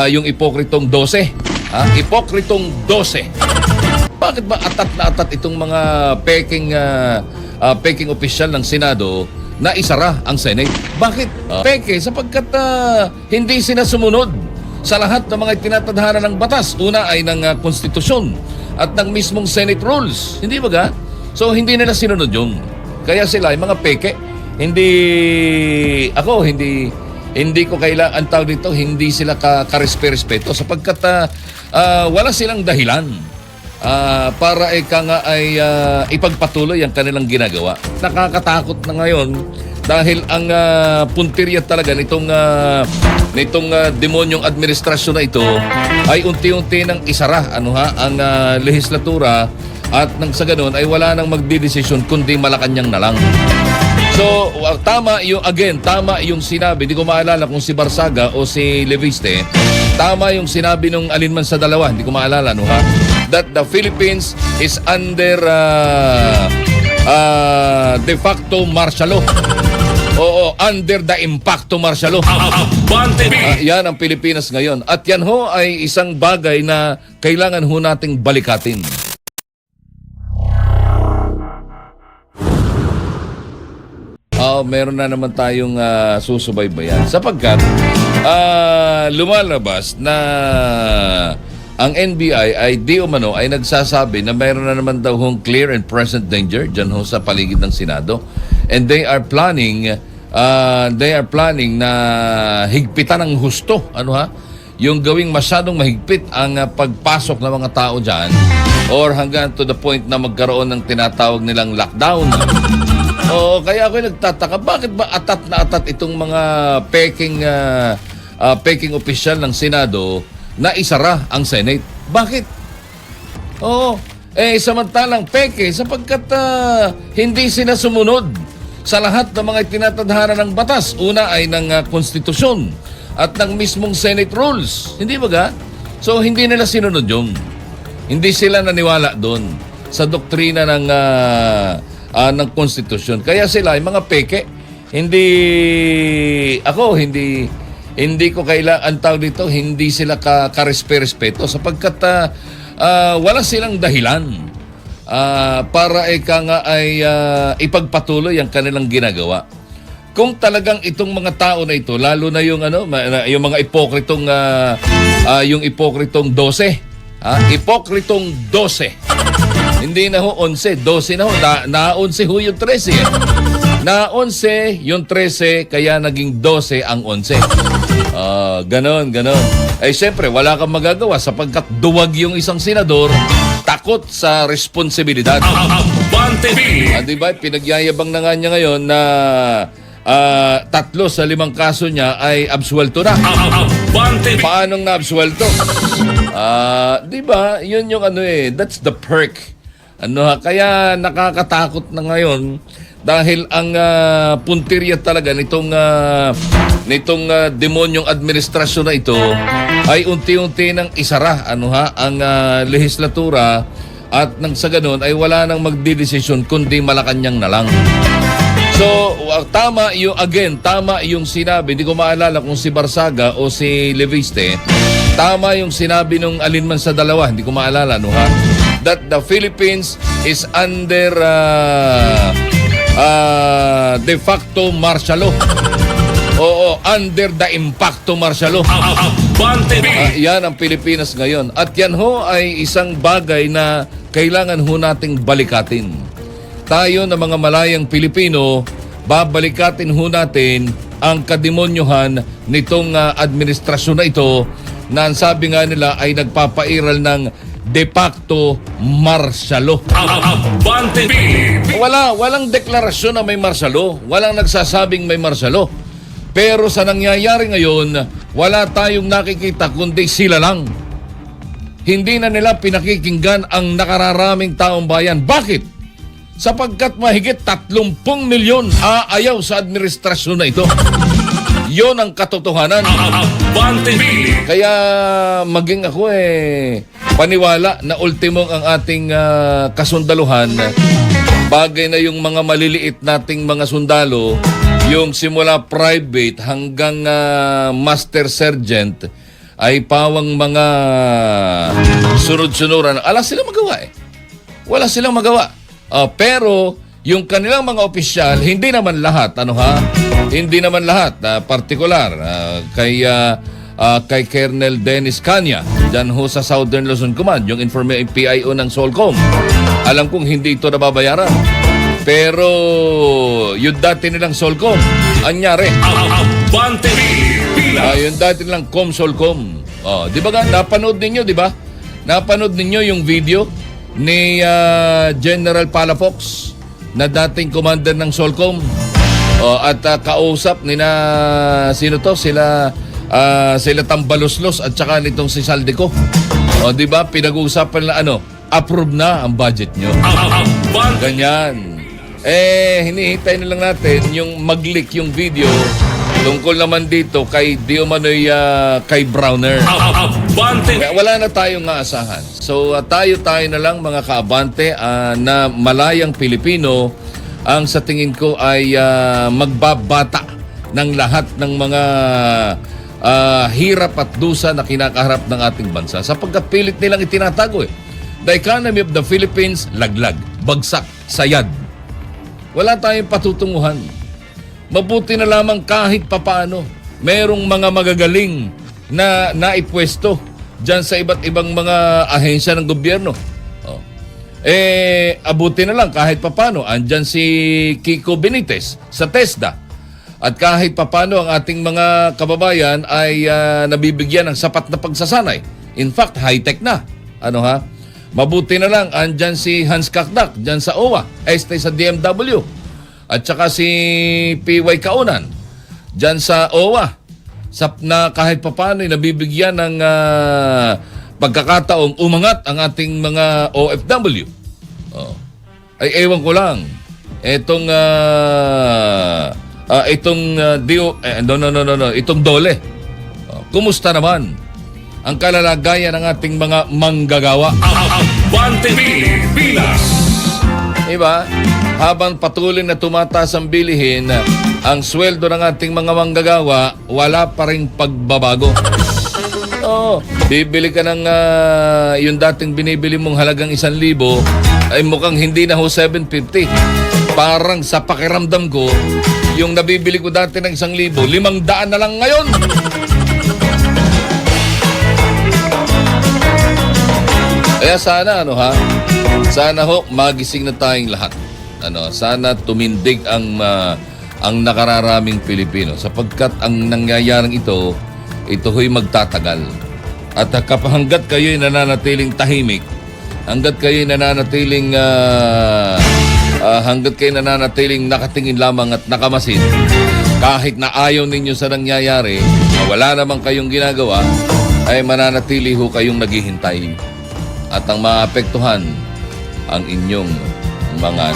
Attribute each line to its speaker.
Speaker 1: yung ipokritong 12. Ipokritong 12. Bakit ba atat na atat itong mga peking opisyal ng Senado na isara ang Senate? Bakit? Peke sapagkat hindi sila sumunod sa lahat ng mga tinatadhana ng batas. Una ay ng konstitusyon at ng mismong Senate rules. Hindi ba ga? So hindi nila sinunod yung. Kaya sila ay mga peke. Hindi ko kailangan ang tawag dito, hindi sila karespeto sapagkat wala silang dahilan para ay ipagpatuloy ang kanilang ginagawa. Nakakatakot na ngayon dahil ang puntirya talaga nitong demonyong administrasyon na ito ay unti-unti nang isara ang lehislatura at nang sa ganun ay wala nang magdidesisyon kundi Malacanang na lang. So, tama yung sinabi, di ko maalala kung si Barsaga o si Leviste, tama yung sinabi nung alinman sa dalawa, hindi ko maalala, that the Philippines is under de facto martial law. Oo, under the impacto martial law. Yan ang Pilipinas ngayon. At yan ho ay isang bagay na kailangan ho nating balikatin. Meron na naman tayong susubaybayan sapagkat lumalabas na ang NBI ay di umano ay nagsasabi na mayroon na naman daw hong clear and present danger dyan ho sa paligid ng Senado, and they are planning na higpitan ng husto yung gawing masyadong mahigpit ang pagpasok ng mga tao dyan, or hanggang to the point na magkaroon ng tinatawag nilang lockdown. Kaya ako nagtataka, bakit ba atat na atat itong mga peking opisyal ng Senado na isara ang Senate? Bakit? Samantalang peke sapagkat hindi sila sumunod sa lahat ng mga tinatadhana ng batas. Una ay ng konstitusyon at ng mismong Senate rules. Hindi ba ga? So hindi nila sinunod yung. Hindi sila naniwala doon sa doktrina ng konstitusyon. Kaya sila ay mga peke. Hindi ko kailangan ang tawag dito, hindi sila karespeto sapagkat wala silang dahilan para ay ipagpatuloy ang kanilang ginagawa. Kung talagang itong mga tao na ito, lalo na yung yung mga ipokritong yung ipokritong 12, ipokritong 12. Hindi na ho 11, 12 na ho. Na 11 ho yung 13. Na 11 yung 13, kaya naging 12 ang 11. Ganon. Siyempre, wala kang magagawa sapagkat duwag yung isang senador, takot sa responsibilidad. Diba? Pinagyayabang na nga niya ngayon na 3 sa 5 kaso niya ay absuelto na. Paanong na-absuelto? Diba? Yun yung that's the perk. Kaya nakakatakot na ngayon dahil ang puntirya talaga nitong demonyong administrasyon na ito ay unti-unti nang isara ang lehislatura at nang sa ganun ay wala nang magdidesisyon kundi Malacanang na lang. So, tama yung sinabi, hindi ko maalala kung si Barsaga o si Leviste, tama yung sinabi nung alinman sa dalawa, hindi ko maalala, that the Philippines is under de facto martial law. Oo, under the impacto martial law. Yan ang Pilipinas ngayon. At yan ho ay isang bagay na kailangan ho nating balikatin. Tayo na mga malayang Pilipino, babalikatin ho natin ang kademonyohan nitong administrasyon na ito na ang sabi nga nila ay nagpapairal ng de facto martial law. Walang deklarasyon na may martial law. Walang nagsasabing may martial law. Pero sa nangyayari ngayon, wala tayong nakikita kundi sila lang. Hindi na nila pinakikinggan ang nakararaming taong bayan. Bakit? Sapagkat mahigit 30 milyon aayaw sa administrasyon na ito. Yon ang katotohanan. Kaya maging ako paniwala na ultimo ang ating kasundaluhan. Bagay na yung mga maliliit nating mga sundalo, yung simula private hanggang master sergeant, ay pawang mga sunod-sunuran. Wala silang magawa eh. Wala silang magawa. Pero yung kanilang mga opisyal, hindi naman lahat, hindi naman lahat, partikular, kay Colonel Dennis Caña, dyan ho sa Southern Luzon Command, yung PIO ng Solcom. Alam kong hindi ito nababayaran. Pero yung dati nilang Solcom, anyari.
Speaker 2: Abante Pilipinas.
Speaker 1: Yung dati nilang Comsolcom. Di ba napanood ninyo, di ba? Napanood ninyo yung video ni General Palafox na dating commander ng Solcom. At kausap sino to? Sila Tambaloslos at saka nitong si Saldico. Di ba? Pinag-uusapan na approve na ang budget nyo. Ganyan. Hinihintay na lang natin yung mag-leak yung video tungkol naman dito kay kay Browner. Kaya wala na tayong aasahan. So tayo na lang mga kaabante na malayang Pilipino ang sa tingin ko ay magbabata ng lahat ng mga hirap at dusa na kinakaharap ng ating bansa sapagkat pilit nilang itinatago eh. The economy of the Philippines, laglag, bagsak, sayad. Wala tayong patutunguhan. Mabuti na lamang kahit papaano. Merong mga magagaling na naipwesto dyan sa iba't ibang mga ahensya ng gobyerno. Abuti na lang kahit papaano. Andyan si Kiko Benitez sa TESDA. At kahit papaano ang ating mga kababayan ay nabibigyan ng sapat na pagsasanay. In fact, high-tech na. Mabuti na lang, andyan si Hans Kakdak, dyan sa OWA, sa DMW. At saka si PY Kaunan, dyan sa OWA, na kahit papano nabibigyan ng pagkakataong umangat ang ating mga OFW. Ewan ko lang, itong DOLE. Kumusta naman ang kalalagayan ng ating mga manggagawa?
Speaker 2: Abante Pilipinas.
Speaker 1: Diba? Habang patuloy na tumataas ang bilihin, ang sweldo ng ating mga manggagawa, wala pa ring pagbabago. Bibili ka ng yung dating binibili mong halagang 1,000, ay mukhang hindi na ho 750. Parang sa pakiramdam ko, yung nabibili ko dati ng 1,000, 500 na lang ngayon. Kaya sana sana ho magising na tayong lahat. Sana tumindig ang nakararaming Pilipino sapagkat ang nangyayaring ito ho'y magtatagal. At hanggat kayo'y nananatiling tahimik, hanggat kayo'y nananatiling nakatingin lamang at nakamasid, kahit na ayaw ninyo sa nangyayari, wala naman kayong ginagawa, ay mananatili ho kayong naghihintay. At ang maapektuhan ang inyong mga